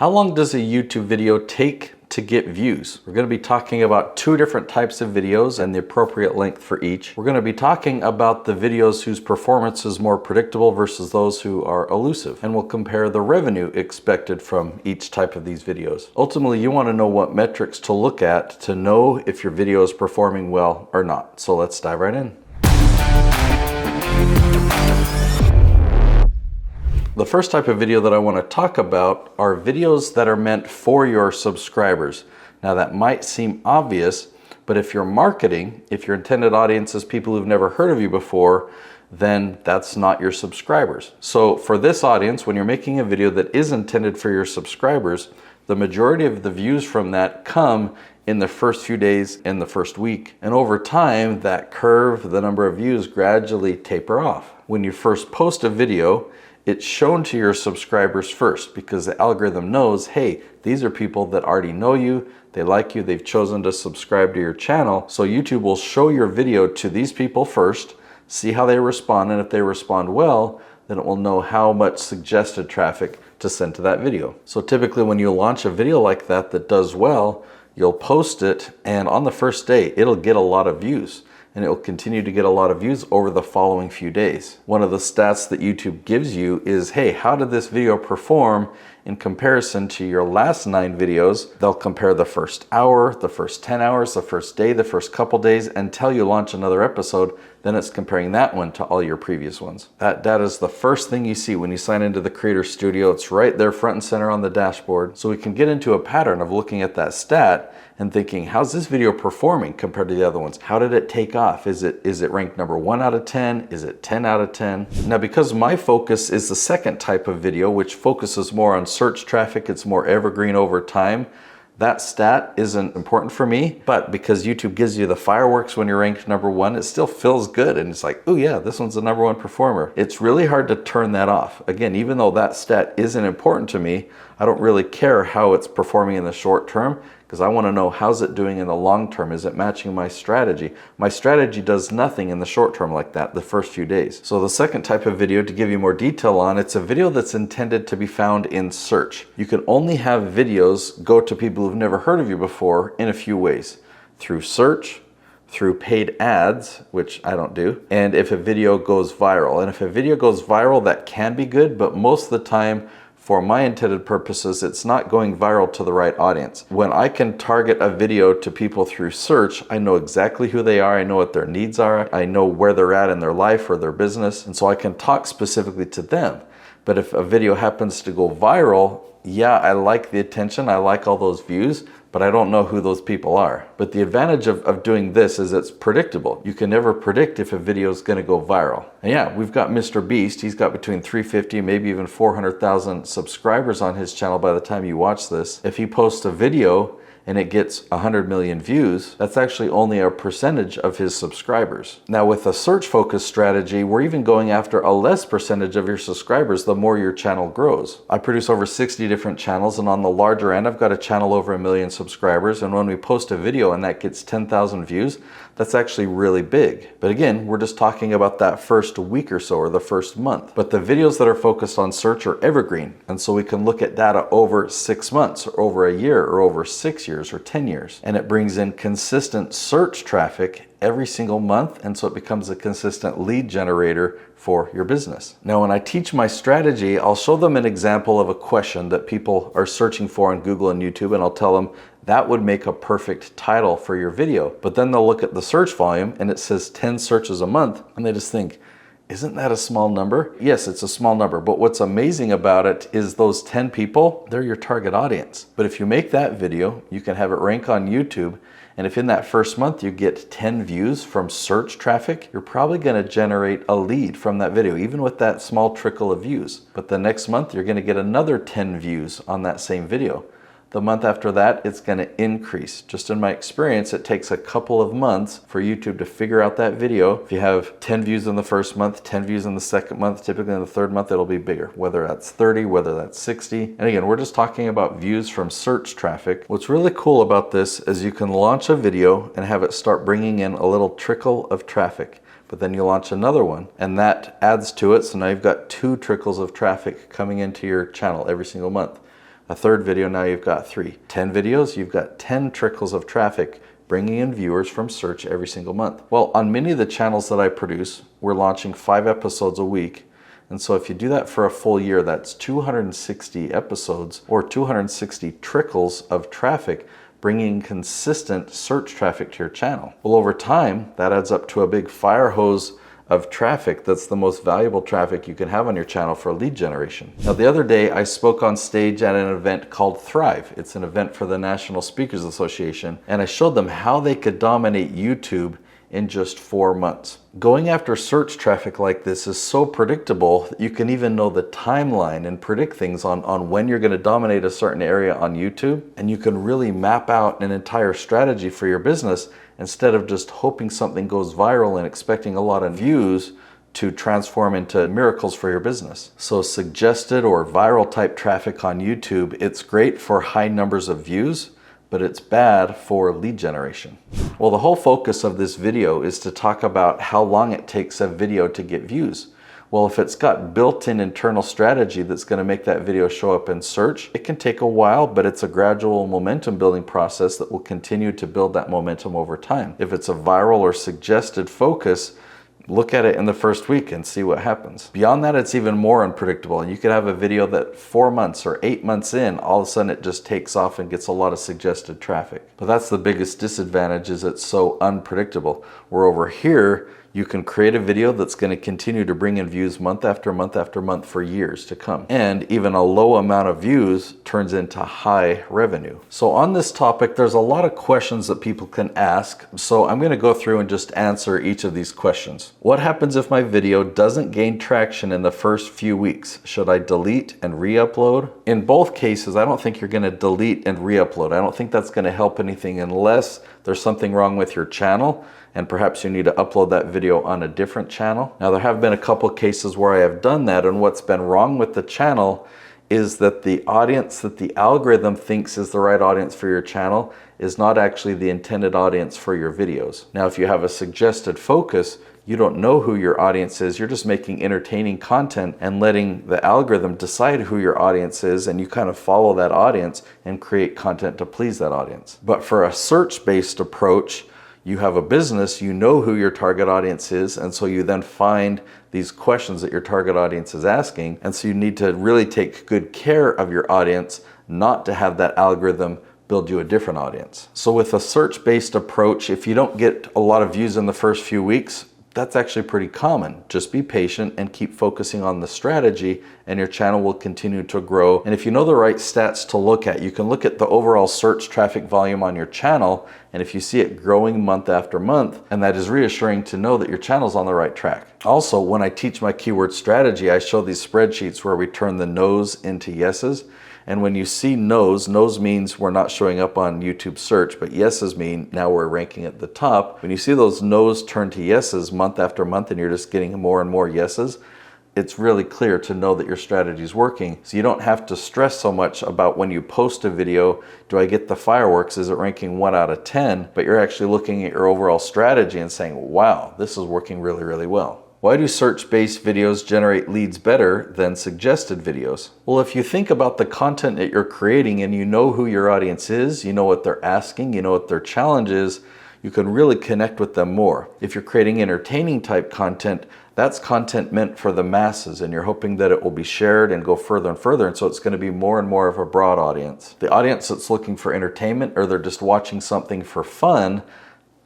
How long does a YouTube video take to get views? We're going to be talking about two different types of videos and the appropriate length for each. We're going to be talking about the videos whose performance is more predictable versus those who are elusive. And we'll compare the revenue expected from each type of these videos. Ultimately, you want to know what metrics to look at to know if your video is performing well or not. So let's dive right in. The first type of video that I want to talk about are videos that are meant for your subscribers. Now that might seem obvious, but if you're marketing, if your intended audience is people who've never heard of you before, then that's not your subscribers. So for this audience, when you're making a video that is intended for your subscribers, the majority of the views from that come in the first few days, in the first week. And over time, that curve, the number of views gradually taper off. When you first post a video, it's shown to your subscribers first because the algorithm knows, hey, these are people that already know you, they like you, they've chosen to subscribe to your channel. So YouTube will show your video to these people first, see how they respond, and if they respond well, then it will know how much suggested traffic to send to that video. So typically when you launch a video like that that does well, you'll post it, and on the first day, it'll get a lot of views. And it will continue to get a lot of views over the following few days. One of the stats that YouTube gives you is, hey, how did this video perform in comparison to your last 9 videos? They'll compare the first hour, the first 10 hours, the first day, the first couple days, until you launch another episode. Then it's comparing that one to all your previous ones. That data is the first thing you see when you sign into the Creator Studio. It's right there front and center on the dashboard. So we can get into a pattern of looking at that stat and thinking, how's this video performing compared to the other ones? How did it take off? Is it ranked number 1 out of 10? Is it 10 out of 10? Now, because my focus is the second type of video, which focuses more on search traffic, it's more evergreen over time, that stat isn't important for me, but because YouTube gives you the fireworks when you're ranked number 1, it still feels good. And it's like, oh yeah, this one's the number 1 performer. It's really hard to turn that off. Again, even though that stat isn't important to me, I don't really care how it's performing in the short term, because I want to know how's it doing in the long term. Is it matching my strategy? My strategy does nothing in the short term like that, the first few days. So the second type of video, to give you more detail on, it's a video that's intended to be found in search. You can only have videos go to people who've never heard of you before in a few ways. Through search, through paid ads, which I don't do, and if a video goes viral. And if a video goes viral, that can be good, but most of the time, for my intended purposes, it's not going viral to the right audience. When I can target a video to people through search, I know exactly who they are, I know what their needs are, I know where they're at in their life or their business, and so I can talk specifically to them. But if a video happens to go viral, yeah, I like the attention, I like all those views, but I don't know who those people are. But the advantage of doing this is it's predictable. You can never predict if a video is gonna go viral. And yeah, we've got Mr. Beast. He's got between 350, maybe even 400,000 subscribers on his channel by the time you watch this. If he posts a video and it gets 100 million views, that's actually only a percentage of his subscribers. Now with a search focused strategy, we're even going after a less percentage of your subscribers the more your channel grows. I produce over 60 different channels, and on the larger end, I've got a channel over 1 million subscribers, and when we post a video and that gets 10,000 views, that's actually really big. But again, we're just talking about that first week or so, or the first month. But the videos that are focused on search are evergreen, and so we can look at data over 6 months, or over a year, or over 6 years, or 10 years. And it brings in consistent search traffic every single month, and so it becomes a consistent lead generator for your business. Now, when I teach my strategy, I'll show them an example of a question that people are searching for on Google and YouTube, and I'll tell them that would make a perfect title for your video. But then they'll look at the search volume and it says 10 searches a month, and they just think, isn't that a small number? Yes, it's a small number, but what's amazing about it is those 10 people, they're your target audience. But if you make that video, you can have it rank on YouTube, and if in that first month you get 10 views from search traffic, you're probably gonna generate a lead from that video, even with that small trickle of views. But the next month, you're gonna get another 10 views on that same video. The month after that, it's going to increase. Just in my experience, it takes a couple of months for YouTube to figure out that video. If you have 10 views in the first month, 10 views in the second month, typically in the third month, it'll be bigger, whether that's 30, whether that's 60. And again, we're just talking about views from search traffic. What's really cool about this is you can launch a video and have it start bringing in a little trickle of traffic. But then you launch another one and that adds to it. So now you've got 2 trickles of traffic coming into your channel every single month. A third video, now you've got 3. 10 videos, you've got 10 trickles of traffic bringing in viewers from search every single month. Well, on many of the channels that I produce, we're launching 5 episodes a week. And so if you do that for a full year, that's 260 episodes or 260 trickles of traffic bringing consistent search traffic to your channel. Well, over time, that adds up to a big fire hose of traffic that's the most valuable traffic you can have on your channel for lead generation. Now, the other day I spoke on stage at an event called Thrive. It's an event for the National Speakers Association, and I showed them how they could dominate YouTube in just 4 months. Going after search traffic like this is so predictable that you can even know the timeline and predict things on when you're going to dominate a certain area on YouTube, and you can really map out an entire strategy for your business instead of just hoping something goes viral and expecting a lot of views to transform into miracles for your business. So suggested or viral type traffic on YouTube, it's great for high numbers of views, but it's bad for lead generation. Well, the whole focus of this video is to talk about how long it takes a video to get views. Well, if it's got built-in internal strategy that's going to make that video show up in search, it can take a while, but it's a gradual momentum building process that will continue to build that momentum over time. If it's a viral or suggested focus, look at it in the first week and see what happens. Beyond that, it's even more unpredictable. You could have a video that 4 months or 8 months in, all of a sudden it just takes off and gets a lot of suggested traffic. But that's the biggest disadvantage, is it's so unpredictable. Where over here, you can create a video that's going to continue to bring in views month after month after month for years to come. And even a low amount of views turns into high revenue. So on this topic, there's a lot of questions that people can ask. So I'm going to go through and just answer each of these questions. What happens if my video doesn't gain traction in the first few weeks? Should I delete and re-upload? In both cases, I don't think you're going to delete and re-upload. I don't think that's going to help anything unless there's something wrong with your channel, and perhaps you need to upload that video on a different channel. Now, there have been a couple cases where I have done that, and what's been wrong with the channel is that the audience that the algorithm thinks is the right audience for your channel is not actually the intended audience for your videos. Now, if you have a suggested focus, you don't know who your audience is. You're just making entertaining content and letting the algorithm decide who your audience is, and you kind of follow that audience and create content to please that audience. But for a search-based approach, you have a business, you know who your target audience is, and so you then find these questions that your target audience is asking, and so you need to really take good care of your audience, not to have that algorithm build you a different audience. So with a search-based approach, if you don't get a lot of views in the first few weeks, that's actually pretty common. Just be patient and keep focusing on the strategy, and your channel will continue to grow. And if you know the right stats to look at, you can look at the overall search traffic volume on your channel, and if you see it growing month after month, and that is reassuring to know that your channel's on the right track. Also, when I teach my keyword strategy, I show these spreadsheets where we turn the no's into yeses. And when you see no's means we're not showing up on YouTube search, but yeses mean now we're ranking at the top. When you see those no's turn to yeses month after month, and you're just getting more and more yeses, it's really clear to know that your strategy is working. So you don't have to stress so much about when you post a video, do I get the fireworks? Is it ranking 1 out of 10? But you're actually looking at your overall strategy and saying, wow, this is working really, really well. Why do search-based videos generate leads better than suggested videos? Well, if you think about the content that you're creating and you know who your audience is, you know what they're asking, you know what their challenge is, you can really connect with them more. If you're creating entertaining type content, that's content meant for the masses, and you're hoping that it will be shared and go further and further, and so it's going to be more and more of a broad audience. The audience that's looking for entertainment, or they're just watching something for fun,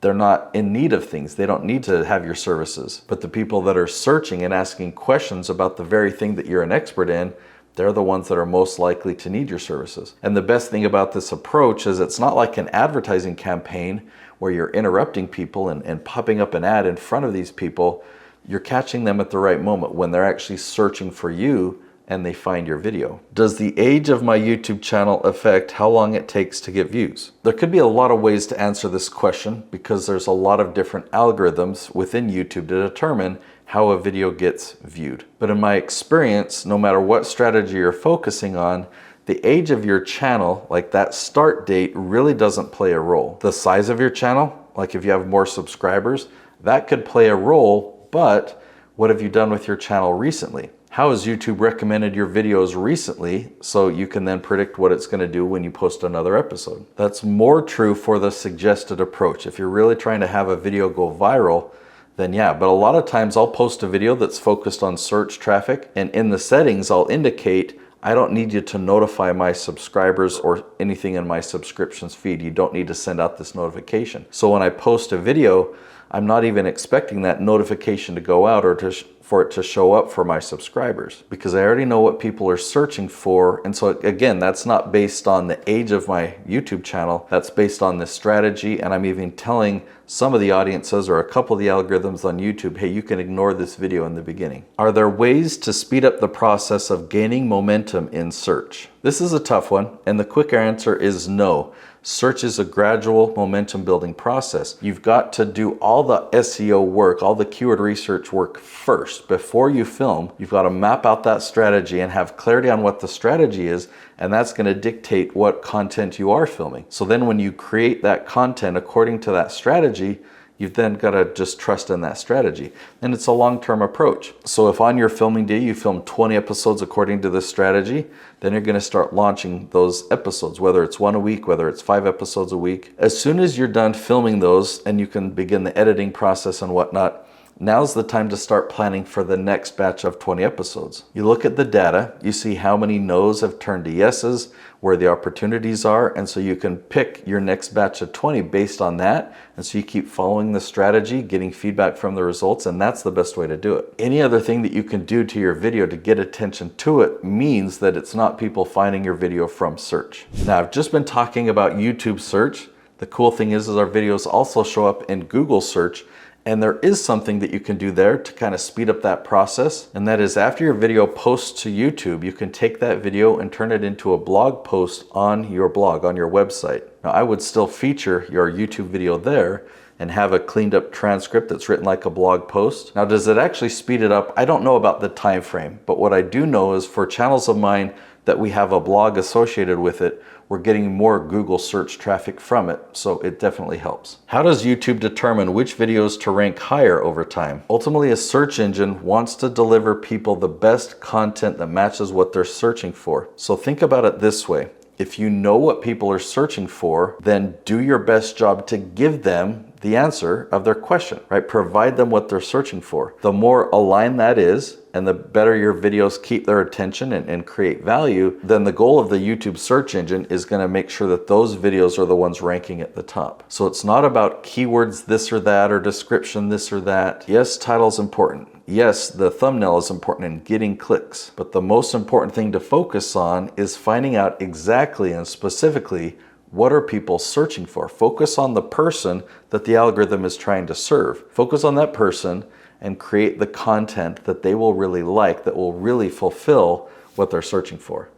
they're not in need of things. They don't need to have your services. But the people that are searching and asking questions about the very thing that you're an expert in, they're the ones that are most likely to need your services. And the best thing about this approach is it's not like an advertising campaign where you're interrupting people and popping up an ad in front of these people. You're catching them at the right moment when they're actually searching for you and they find your video. Does the age of my YouTube channel affect how long it takes to get views? There could be a lot of ways to answer this question because there's a lot of different algorithms within YouTube to determine how a video gets viewed. But in my experience, no matter what strategy you're focusing on, the age of your channel, like that start date, really doesn't play a role. The size of your channel, like if you have more subscribers, that could play a role, but what have you done with your channel recently? How has YouTube recommended your videos recently, so you can then predict what it's going to do when you post another episode. That's more true for the suggested approach. If you're really trying to have a video go viral, then yeah, but a lot of times I'll post a video that's focused on search traffic, and in the settings I'll indicate I don't need you to notify my subscribers or anything in my subscriptions feed. You don't need to send out this notification. So when I post a video, I'm not even expecting that notification to go out or for it to show up for my subscribers, because I already know what people are searching for. And so again, that's not based on the age of my YouTube channel, that's based on the strategy. And I'm even telling some of the audiences or a couple of the algorithms on YouTube, hey, you can ignore this video in the beginning. Are there ways to speed up the process of gaining momentum in search? This is a tough one, and the quick answer is no. Search is a gradual momentum building process. You've got to do all the SEO work, all the keyword research work first before you film. You've got to map out that strategy and have clarity on what the strategy is, and that's going to dictate what content you are filming. So then when you create that content according to that strategy, you've then got to just trust in that strategy. And it's a long-term approach. So if on your filming day you film 20 episodes according to this strategy, then you're going to start launching those episodes, whether it's 1 a week, whether it's 5 episodes a week. As soon as you're done filming those and you can begin the editing process and whatnot, now's the time to start planning for the next batch of 20 episodes. You look at the data, you see how many no's have turned to yeses, where the opportunities are, and so you can pick your next batch of 20 based on that. And so you keep following the strategy, getting feedback from the results, and that's the best way to do it. Any other thing that you can do to your video to get attention to it means that it's not people finding your video from search. Now, I've just been talking about YouTube search. The cool thing is our videos also show up in Google search. And there is something that you can do there to kind of speed up that process. And that is, after your video posts to YouTube, you can take that video and turn it into a blog post on your blog, on your website. Now, I would still feature your YouTube video there and have a cleaned up transcript that's written like a blog post. Now, does it actually speed it up? I don't know about the time frame, but what I do know is for channels of mine that we have a blog associated with it, we're getting more Google search traffic from it, so it definitely helps. How does YouTube determine which videos to rank higher over time? Ultimately, a search engine wants to deliver people the best content that matches what they're searching for. So think about it this way. If you know what people are searching for, then do your best job to give them the answer of their question, right? Provide them what they're searching for. The more aligned that is, and the better your videos keep their attention and create value, then the goal of the YouTube search engine is going to make sure that those videos are the ones ranking at the top. So it's not about keywords this or that, or description this or that. Yes, title's important. Yes, the thumbnail is important in getting clicks, but the most important thing to focus on is finding out exactly and specifically what are people searching for. Focus on the person that the algorithm is trying to serve. Focus on that person and create the content that they will really like, that will really fulfill what they're searching for.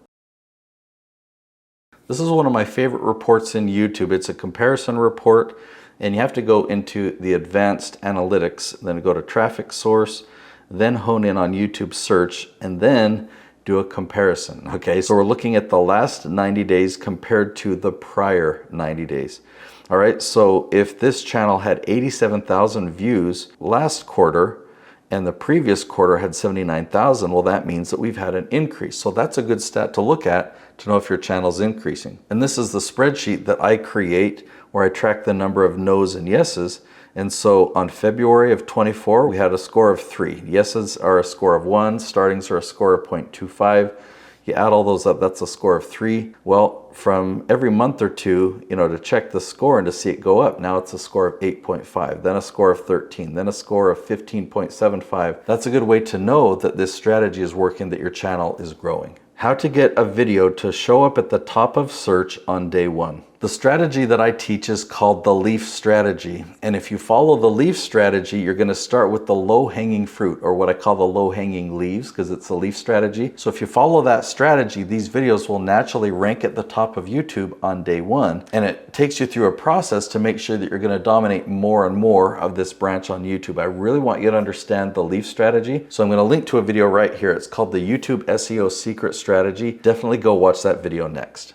This is one of my favorite reports in YouTube. It's a comparison report, and you have to go into the advanced analytics, then go to traffic source, then hone in on YouTube search, and then do a comparison. Okay, so we're looking at the last 90 days compared to the prior 90 days. All right, so if this channel had 87,000 views last quarter and the previous quarter had 79,000, well, that means that we've had an increase. So that's a good stat to look at to know if your channel's increasing. And this is the spreadsheet that I create where I track the number of no's and yeses. And so on February of 24, we had a score of 3. Yeses are a score of 1, startings are a score of 0.25. You add all those up, that's a score of 3. Well, from every month or two, to check the score and to see it go up, now it's a score of 8.5, then a score of 13, then a score of 15.75. That's a good way to know that this strategy is working, that your channel is growing. How to get a video to show up at the top of search on day 1. The strategy that I teach is called the leaf strategy. And if you follow the leaf strategy, you're going to start with the low-hanging fruit, or what I call the low-hanging leaves, because it's a leaf strategy. So if you follow that strategy, these videos will naturally rank at the top of YouTube on day 1. And it takes you through a process to make sure that you're going to dominate more and more of this branch on YouTube. I really want you to understand the leaf strategy. So I'm going to link to a video right here. It's called the YouTube SEO Secret Strategy. Definitely go watch that video next.